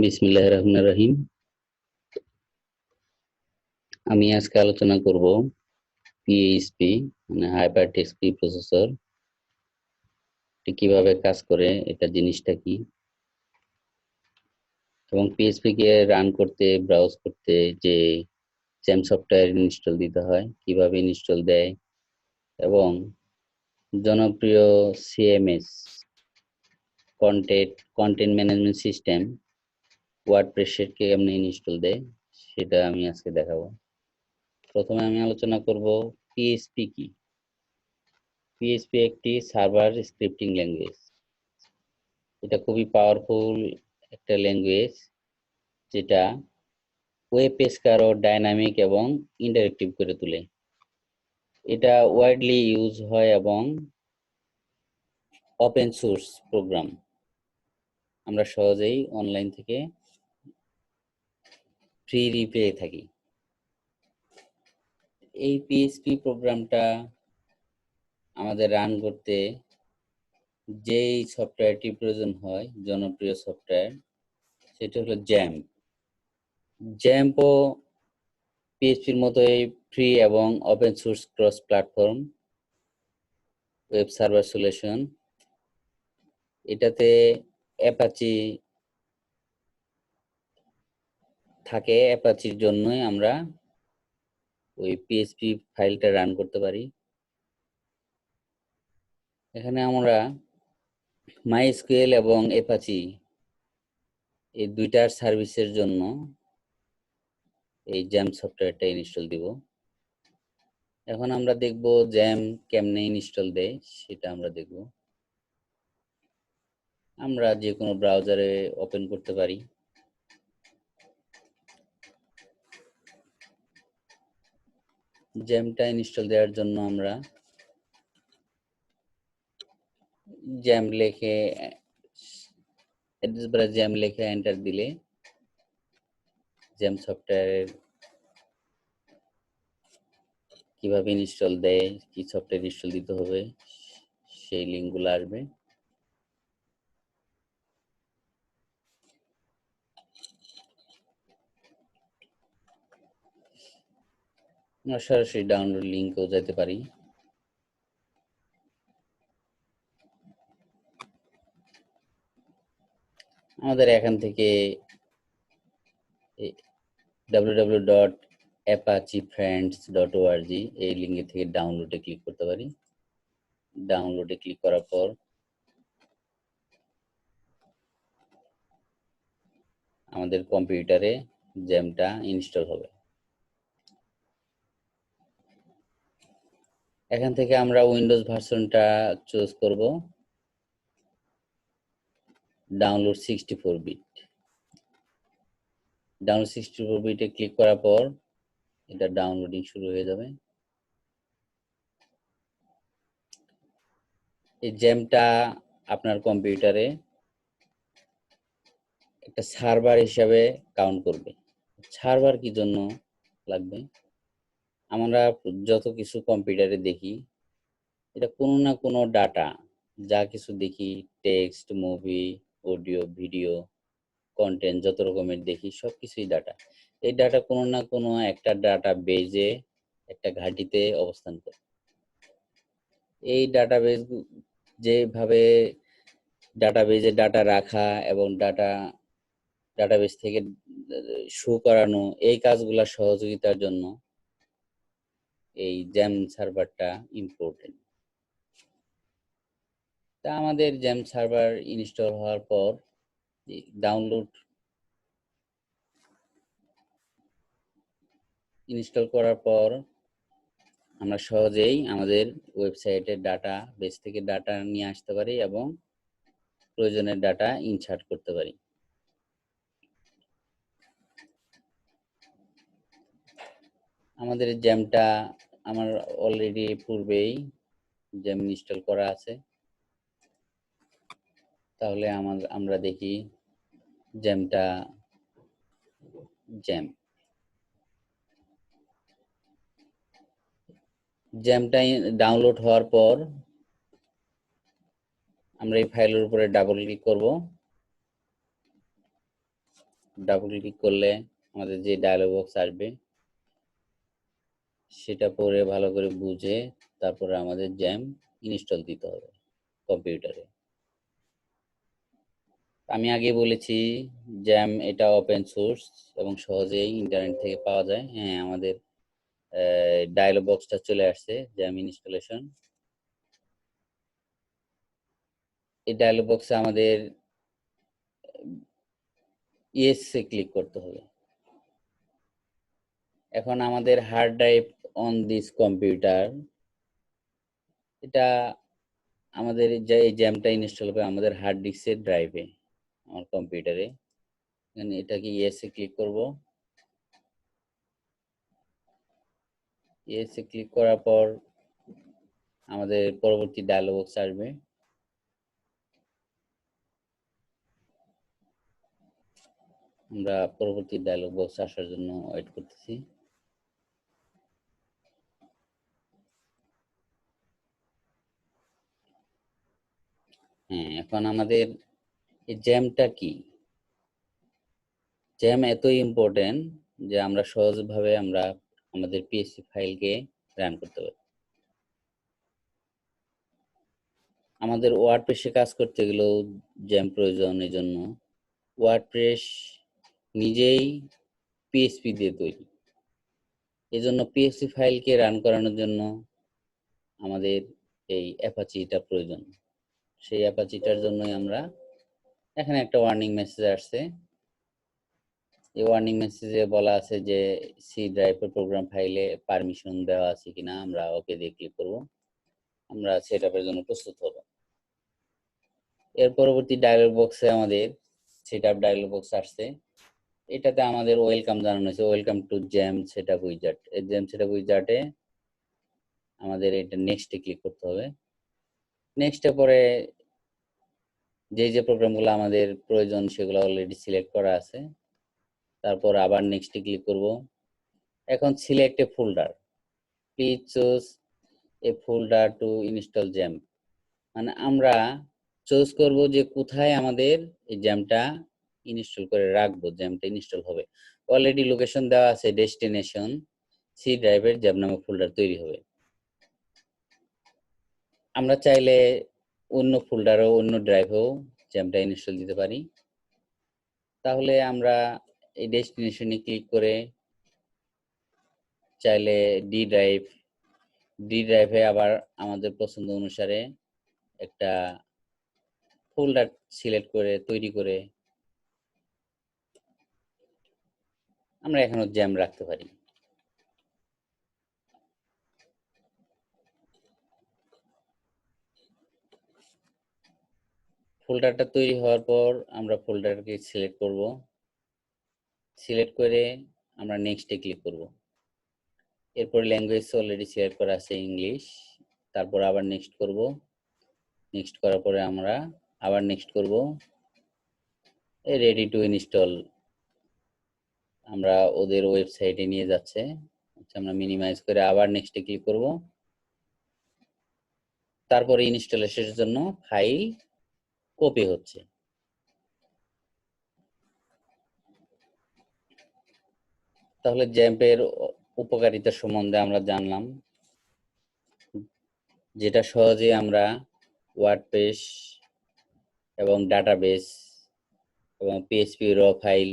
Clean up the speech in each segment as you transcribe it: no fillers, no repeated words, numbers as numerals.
বিসমিল্লাহির রহমানির রহিম। আমি আজকে আলোচনা করব পিএইচপি মানে হাইপারটেক্সট প্রিপ্রসেসর কিভাবে কাজ করে, এটা জিনিসটা কি, এবং পিএইচপি কে রান করতে ব্রাউজ করতে যে জেম সফটওয়্যার ইনস্টল দিতে হয়, কিভাবে ইনস্টল দেয়, এবং জনপ্রিয় সিএমএস কন্টেন্ট ম্যানেজমেন্ট সিস্টেম ওয়ার্ডপ্রেসের কে কেমনে ইনস্টল দেয় সেটা আমি আজকে দেখাবো। প্রথমে আমি আলোচনা করব পিএইচপি কি। পিএইচপি একটি সার্ভার স্ক্রিপ্টিং ল্যাঙ্গুয়েজ। এটা খুবই পাওয়ারফুল একটা ল্যাঙ্গুয়েজ, যেটা ওয়েব পেজকে আরো ডাইনামিক এবং ইন্টারেক্টিভ করে তোলে। এটা ওয়াইডলি ইউজ হয় এবং ওপেন সোর্স প্রোগ্রাম আমরা সহজেই অনলাইন থেকে ফ্রি পেয়ে থাকি। এই পিএইচপি প্রোগ্রামটা আমাদের রান করতে যেই সফটওয়্যারটি প্রয়োজন হয়, জনপ্রিয় সফটওয়্যার, সেটা হলো জ্যাম্প। জ্যাম্পও পিএইচপির মতোই ফ্রি এবং open source cross platform web server solution. এটাতে অ্যাপাচি থাকে, অ্যাপাচির জন্যই আমরা ওই পিএইচপি ফাইলটা রান করতে পারি। এখানে আমরা মাইএসকিউএল এবং অ্যাপাচি এই দুইটার সার্ভিসের জন্য এই জ্যাম সফটওয়্যারটা ইনস্টল দিব। এখন আমরা দেখব জ্যাম কেমনে ইনস্টল দেয়, সেটা আমরা দেখব। আমরা যে কোনো ব্রাউজারে ওপেন করতে পারি। জ্যামটা ইনস্টল দেওয়ার জন্য আমরা জ্যাম লিখে অ্যাড্রেস বারে জ্যাম লিখে এন্টার দিলে জ্যাম সফটওয়্যারের কিভাবে ইনস্টল দেয়, কি সফটওয়্যার ইনস্টল দিতে হবে, সেই লিঙ্কগুলো আসবে। আমরা সরাসরি ডাউনলোড লিঙ্কেও যেতে পারি। আমাদের এখান থেকে www.apachefriends.org এই লিঙ্কে থেকে ডাউনলোডে ক্লিক করতে পারি। ডাউনলোডে ক্লিক করার পর আমাদের কম্পিউটারে জ্যামটা ইনস্টল হবে। এখান থেকে আমরা উইন্ডোজ ভার্সনটা চুজ করব, ডাউনলোড 64 বিট। ডাউনলোড 64 বিটে ক্লিক করার পর এটা ডাউনলোডিং শুরু হয়ে যাবে। এই জ্যামটা আপনার কম্পিউটারে একটা সার্ভার হিসাবে কাউন্ট করবে। সার্ভার কি জন্য লাগবে? আমরা যত কিছু কম্পিউটারে দেখি, এটা কোনো না কোনো ডাটা, যা কিছু দেখি, text, movie, audio, video, content যত রকমের দেখি, সবকিছুই ডাটা। এই ডাটা কোনো না কোনো একটা ডাটা বেজে একটা ঘাঁটিতে অবস্থান করে। এই ডাটাবেজ যেভাবে ডাটাবেজে ডাটা রাখা এবং ডাটাবেজ থেকে শো করানো, এই কাজগুলা সহযোগিতার জন্য এই জ্যাম সার্ভারটা ইম্পর্টেন্ট। তা আমাদের জ্যাম সার্ভার ইনস্টল হওয়ার পর ডাউনলোড ইনস্টল করার পর আমরা সহজেই আমাদের ওয়েবসাইটের ডাটা বেস থেকে ডাটা নিয়ে আসতে পারি এবং প্রয়োজনের ডাটা ইনসার্ট করতে পারি। আমাদের জ্যামটা আমার অলরেডি পূর্বেই জ্যাম ইনস্টল করা আছে। তাহলে আমরা দেখি জ্যামটা জ্যামটা ডাউনলোড হওয়ার পর আমরা এই ফাইলের উপরে ডাবল ক্লিক করব। ডাবল ক্লিক করলে আমাদের যে ডায়লগ বক্স আসবে সেটা পড়ে ভালো করে বুঝে তারপরে আমাদের জ্যাম ইনস্টল দিতে হবে কম্পিউটারে। আমি আগে বলেছি জ্যাম এটা ওপেন সোর্স এবং সহজেই ইন্টারনেট থেকে পাওয়া যায়। হ্যাঁ, আমাদের ডায়লগ বক্সটা চলে আসছে জ্যাম ইনস্টলেশন। এই ডায়লগ বক্সে আমাদের ইয়েস এ ক্লিক করতে হবে। এখন আমাদের hard drive on this computer, এটা আমাদের যে এই জ্যামটা ইনস্টল হবে আমাদের হার্ড ডিস্কের ড্রাইভে আমার কম্পিউটারে। এখানে এটাকে ইয়েস এ ক্লিক করব। ইয়েস এ ক্লিক করার পর আমাদের পরবর্তী ডায়লগ বক্স আসবে। আমরা পরবর্তী ডায়লগ বক্স আসার জন্য ওয়েট করতেছি। হ্যাঁ, এখন আমাদের এই জ্যামটা কি? জ্যাম এতই ইম্পর্টেন্ট যে আমরা সহজভাবে আমাদের পিএসসি ফাইলকে রান করতে পারি। আমাদের ওয়ার্ডপ্রেসে কাজ করতে গেলেও জ্যাম প্রয়োজন। এই জন্য ওয়ার্ডপ্রেস নিজেই পিএসপি দিয়ে তৈরি। এজন্য পিএসসি ফাইলকে রান করানোর জন্য আমাদের এই অ্যাপাচিটা প্রয়োজন। সেই অ্যাপাচিটার জন্যই আমরা এখানে একটা ওয়ার্নিং মেসেজ আসছে। এই ওয়ার্নিং মেসেজে বলা আছে যে সি ড্রাইভের প্রোগ্রাম ফাইলে পারমিশন দেওয়া আছে কিনা। আমরা ওকে দিয়ে ক্লিক করব। আমরা সেটআপের জন্য প্রস্তুত হব। এর পরবর্তী ডায়লগ বক্সে আমাদের সেটআপ ডায়লগ বক্স আসছে। এটাতে আমাদের ওয়েলকাম জানানো হয়েছে, welcome to jam setup wizard. এই জ্যাম সেটআপ উইজার্ডে আমাদের এটা নেক্সটে ক্লিক করতে হবে। নেক্সটে পরে যে প্রোগ্রামগুলো আমাদের প্রয়োজন সেগুলো অলরেডি সিলেক্ট করা আছে। তারপর আবার নেক্সটে ক্লিক করব। এখন select A folder, please choose a folder two install jam. মানে আমরা চুজ করব যে কোথায় আমাদের এই জ্যামটা ইনস্টল করে রাখবো, জ্যামটা ইনস্টল হবে। অলরেডি লোকেশন দেওয়া আছে ডেস্টিনেশন সি ড্রাইভের জ্যাম নামক ফোল্ডার তৈরি হবে। আমরা চাইলে অন্য ফোল্ডারও অন্য ড্রাইভেও জ্যামটা ইনস্টল দিতে পারি। তাহলে আমরা এই ডেস্টিনেশনে ক্লিক করে চাইলে ডি ড্রাইভে আবার আমাদের পছন্দ অনুসারে একটা ফোল্ডার সিলেক্ট করে তৈরি করে আমরা এখানেও জ্যাম রাখতে পারি। ফোল্ডারটা তৈরি হওয়ার পর আমরা ফোল্ডারকে সিলেক্ট করব। সিলেক্ট করে আমরা নেক্সটে ক্লিক করব। এরপর ল্যাঙ্গুয়েজ অলরেডি সিলেক্ট করা আছে ইংলিশ। তারপর আবার নেক্সট করব। নেক্সট করার পরে আমরা আবার নেক্সট করব। রেডি টু ইনস্টল আমরা ওদের ওয়েবসাইটে নিয়ে যাচ্ছে। আচ্ছা, আমরা মিনিমাইজ করে আবার নেক্সটে ক্লিক করব। তারপরে ইনস্টলেশনের জন্য ফাইল কপি হচ্ছে। তাহলে জ্যাম্পের উপকারিতা সম্বন্ধে আমরা জানলাম, যেটা সহজে আমরা ওয়ার্ডপ্রেস এবং ডাটাবেস এবং পিএইচপি র ফাইল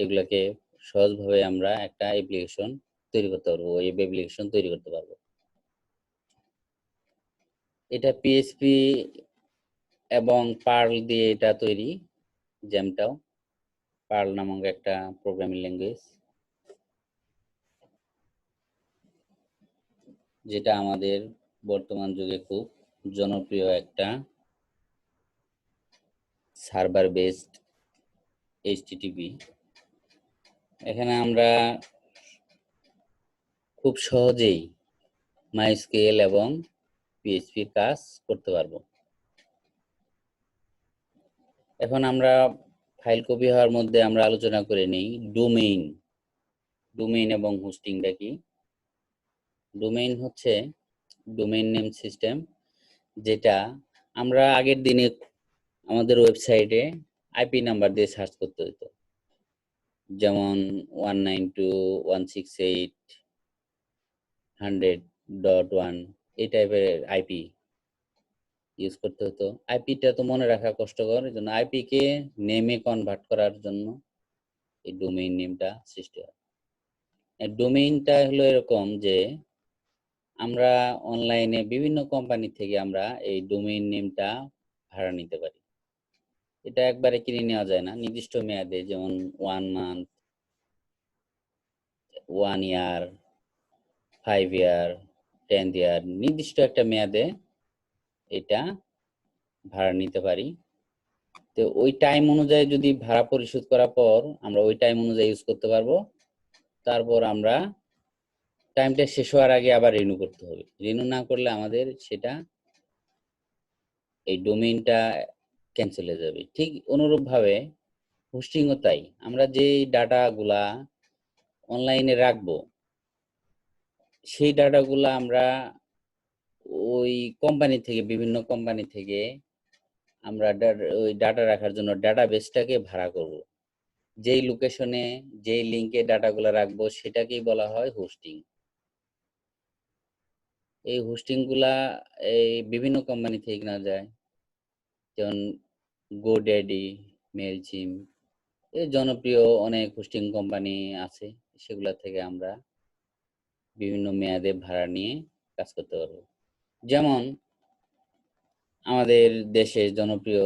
এগুলোকে সহজভাবে আমরা একটা অ্যাপ্লিকেশন তৈরি করতে পারবো, ওয়েব অ্যাপ্লিকেশন তৈরি করতে পারবো। এটা পিএইচপি এবং পার্ল দিয়ে এটা তৈরি। জ্যামটাও পার্ল নামক একটা প্রোগ্রামিং ল্যাঙ্গুয়েজ, যেটা আমাদের বর্তমান যুগে খুব জনপ্রিয় একটা সার্ভার বেসড এইচটিটিপি। এখানে আমরা খুব সহজেই মাইস্কুয়েল এবং পিএইচপির কাজ করতে পারবো। এখন আমরা ফাইল কপি হওয়ার মধ্যে আমরা আলোচনা করে নেই ডোমেইন এবং হোস্টিংটা কি। ডোমেইন হচ্ছে ডোমেইন নেম সিস্টেম, যেটা আমরা আগের দিনে আমাদের ওয়েবসাইটে আইপি নাম্বার দিয়ে সার্চ করতে হতো। যেমন 192.168.100.1 এই টাইপের আইপি ইউজ করতে হতো। আইপিটা তো মনে রাখা কষ্টকর, এই জন্য আইপি কে নেমে কনভার্ট করার জন্য এই ডোমেইন নেমটা সৃষ্টি হয়। ডোমেইনটা হলো এরকম যে আমরা অনলাইনে বিভিন্ন কোম্পানি থেকে আমরা এই ডোমেইন নেমটা ভাড়া নিতে পারি। এটা একবারে কিনে নেওয়া যায় না, নির্দিষ্ট মেয়াদে, যেমন 1 মান্থ, 1 ইয়ার, 5 ইয়ার, 10 ইয়ার, নির্দিষ্ট একটা মেয়াদে এটা ভাড়া নিতে পারি। তো ওই টাইম অনুযায়ী যদি ভাড়া পরিশোধ করার পর আমরা ওই টাইম অনুযায়ী ইউজ করতে পারবো। তারপর আমরা টাইমটা শেষ হওয়ার আগে আবার রিনিউ করতে হবে। রিনিউ না করলে আমাদের সেটা এই ডোমেইনটা ক্যান্সেল হয়ে যাবে। ঠিক অনুরূপভাবে হোস্টিংও তাই। আমরা যেই ডাটাগুলা অনলাইনে রাখবো সেই ডাটাগুলা আমরা ওই কোম্পানি থেকে, বিভিন্ন কোম্পানি থেকে আমরা ওই ডাটা রাখার জন্য ডাটাবেসটাকে ভাড়া করব। যেই লোকেশনে, যেই লিঙ্কে ডাটাগুলো রাখবো সেটাকেই বলা হয় হোস্টিং। এই হোস্টিংগুলা এই বিভিন্ন কোম্পানি থেকে কেনা যায়, যেমন গোড্যাডি, মেইলচিম্প, এই জনপ্রিয় অনেক হোস্টিং কোম্পানি আছে। সেগুলা থেকে আমরা বিভিন্ন মেয়াদে ভাড়া নিয়ে কাজ করতে পারবো। যেমন আমাদের দেশে জনপ্রিয়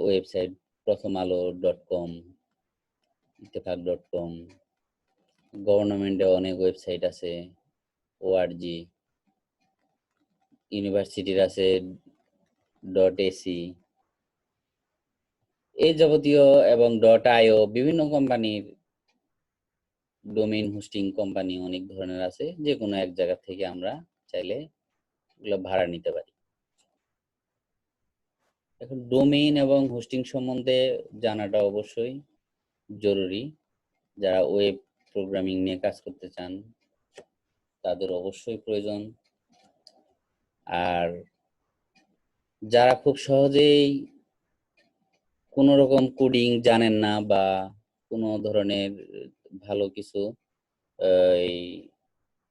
ওয়েবসাইট প্রথমআলো.com, ইত্তেফাক.com, গভর্নমেন্টের অনেক ওয়েবসাইট আছে, ওআরজি, ইউনিভার্সিটির আছে .ac, এই যাবতীয়, এবং .io, বিভিন্ন কোম্পানির ডোমেইন হোস্টিং কোম্পানি অনেক ধরনের আছে। যে কোনো এক জায়গা থেকে আমরা চাইলে এগুলো ভাড়া নিতে পারি। এখন ডোমেইন এবং হোস্টিং সম্বন্ধে জানাটা অবশ্যই জরুরি। যারা ওয়েব প্রোগ্রামিং নিয়ে কাজ করতে চান তাদের অবশ্যই প্রয়োজন। আর যারা খুব সহজেই কোনো রকম কোডিং জানেন না বা কোনো ধরনের ভালো কিছু এই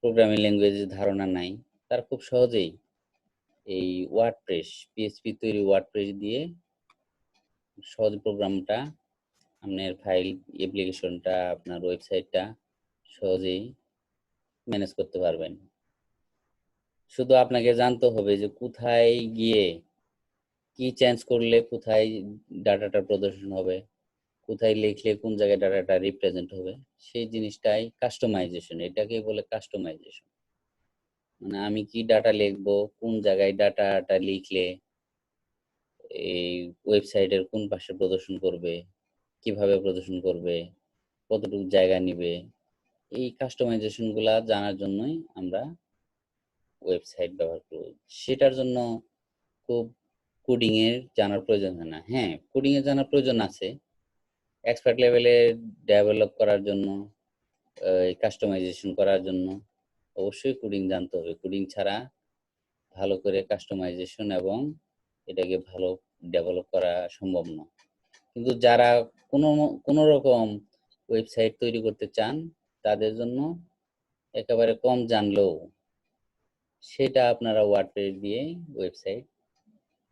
প্রোগ্রামিং ল্যাঙ্গুয়েজের ধারণা নাই, তারা খুব সহজেই এই ওয়ার্ডপ্রেস, পিএইচপি তৈরি ওয়ার্ডপ্রেস দিয়ে সহজ প্রোগ্রামটা, আপনার ফাইল, অ্যাপ্লিকেশনটা, আপনার ওয়েবসাইটটা সহজেই ম্যানেজ করতে পারবেন। শুধু আপনাকে জানতে হবে যে কোথায় গিয়ে কি চেঞ্জ করলে কোথায় ডাটাটা প্রদর্শন হবে, কোথায় লিখলে কোন জায়গায় ডাটাটা রিপ্রেজেন্ট হবে, সেই জিনিসটাই কাস্টমাইজেশন। এটাকেই বলে কাস্টমাইজেশন। মানে আমি কি ডাটা লিখবো, কোন জায়গায় ডাটাটা লিখলে এই ওয়েবসাইটের কোন পাশে প্রদর্শন করবে, কিভাবে প্রদর্শন করবে, কতটুকু জায়গা নিবে, এই কাস্টমাইজেশনগুলা জানার জন্যই আমরা ওয়েবসাইট ব্যবহার করব। সেটার জন্য খুব কোডিং এর জানার প্রয়োজন হয় না। হ্যাঁ, কোডিং এর জানার প্রয়োজন আছে এক্সপার্ট লেভেলে ডেভেলপ করার জন্য, কাস্টমাইজেশন করার জন্য অবশ্যই কোডিং জানতে হবে। কোডিং ছাড়া ভালো করে কাস্টমাইজেশন এবং এটাকে ভালো ডেভেলপ করা সম্ভব না। কিন্তু যারা কোনো রকম ওয়েবসাইট তৈরি করতে চান তাদের জন্য একেবারে কম জানলেও সেটা আপনারা ওয়ার্ডপ্রেস দিয়ে ওয়েবসাইট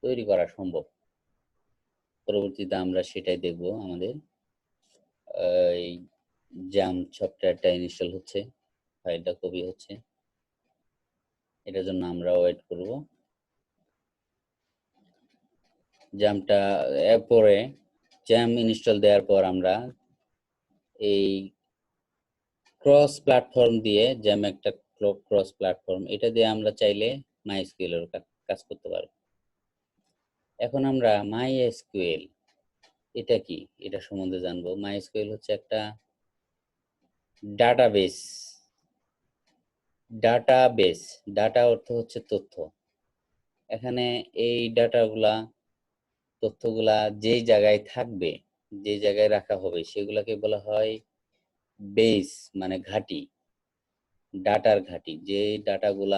তৈরি করা সম্ভব। পরবর্তীতে আমরা সেটাই দেখব। আমাদের এই জাম সফটওয়্যারটা ইনস্টল হচ্ছে, ফাইলটা কপি হচ্ছে, এটার জন্য আমরা ওয়েট করব। জামটা পরে জ্যাম ইনস্টল দেওয়ার পর আমরা এই ক্রস প্ল্যাটফর্ম দিয়ে, জ্যাম একটা ক্রস প্ল্যাটফর্ম, এটা দিয়ে আমরা চাইলে মাইএসকিউএল এর কাজ করতে পারব। এখন আমরা মাইএসকিউএল এটা কি, এটা সম্বন্ধে জানবো। মাইএসকিউএল হচ্ছে একটা ডাটাবেস। ডাটাবেস, ডাটা অর্থ হচ্ছে তথ্য। এখানে এই তথ্যগুলা যেই জায়গায় থাকবে, যে জায়গায় রাখা হবে, সেগুলাকে বলা হয় বেস, মানে ঘাঁটি, ডাটার ঘাঁটি। যে ডাটাগুলা